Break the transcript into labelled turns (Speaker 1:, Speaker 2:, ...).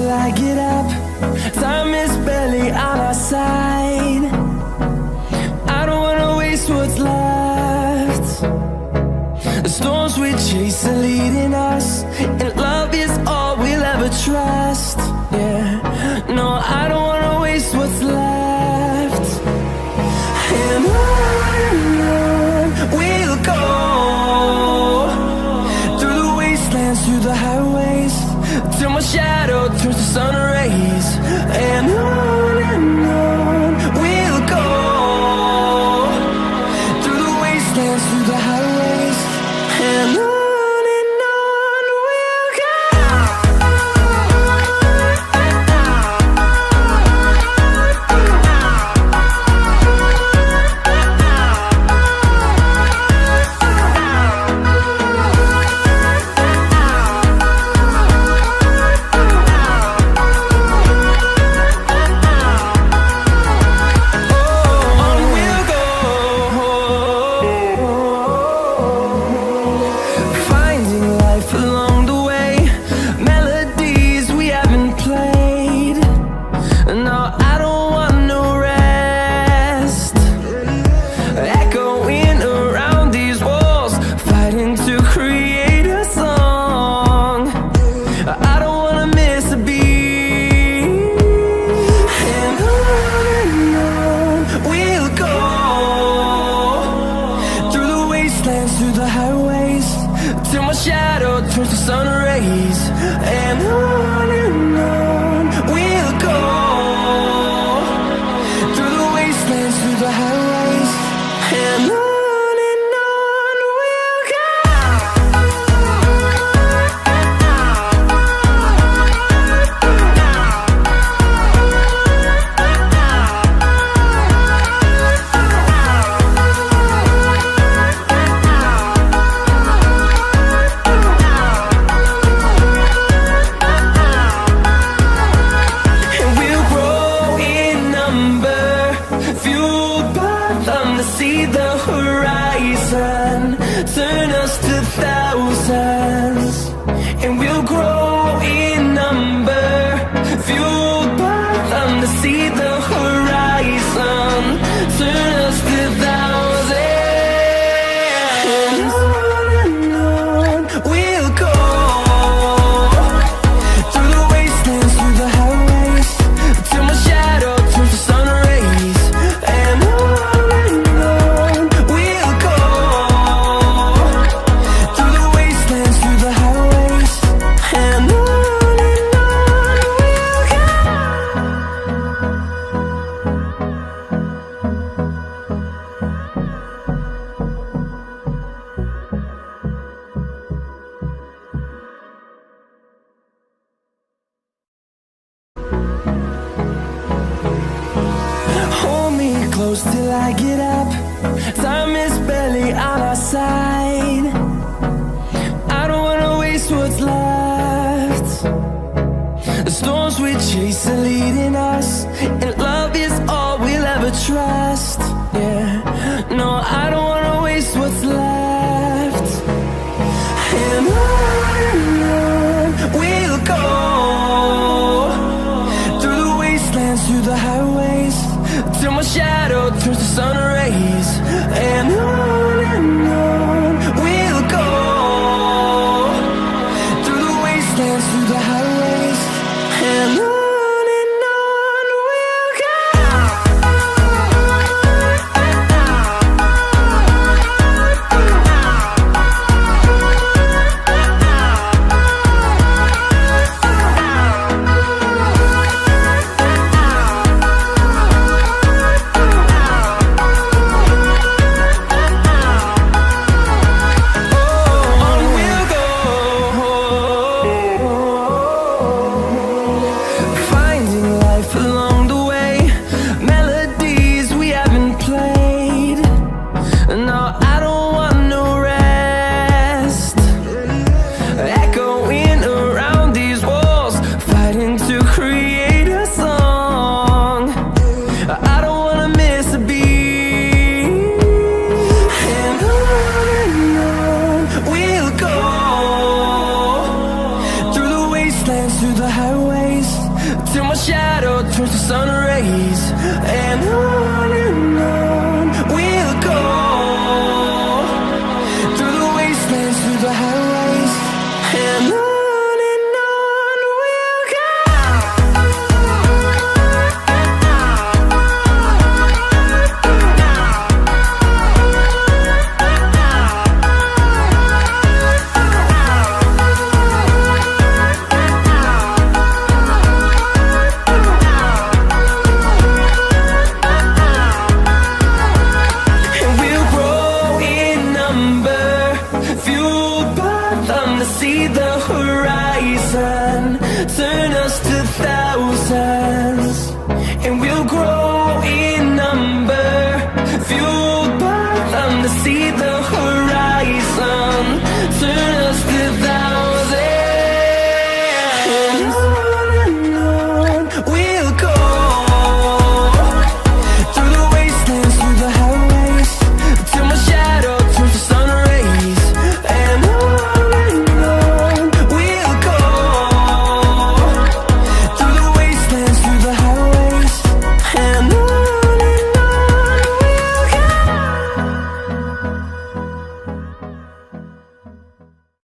Speaker 1: till I get up. Time is barely on our side. I don't wanna waste what's left. The storms we chase are leading us, and love is all we'll ever trust. Yeah, no, I don't wanna waste what's left. And on we'll go, through the wastelands, through the highways, till my shadow turns to sun rays. And on we'll go, through the wastelands, through the highways, and on we'll go. Through the highways, till my shadow turns to sun rays. And on we'll go, through the wastelands, through the highways, and on we'll go. See the horizon, turn us to thousands, and we'll grow in number, fueled by them to see the horizon, turn us to thousands. And on we'll go, through the wastelands, through the highways, till my shadow turns to sun rays. And on close till I get up. Time is barely on our side. I don't wanna waste what's left. The storms we chase are leading us, and love is all we'll ever trust. Yeah, no, I don't wanna waste what's left. And on we'll go, through the wastelands, through the highways, till my shadow turns to sun rays.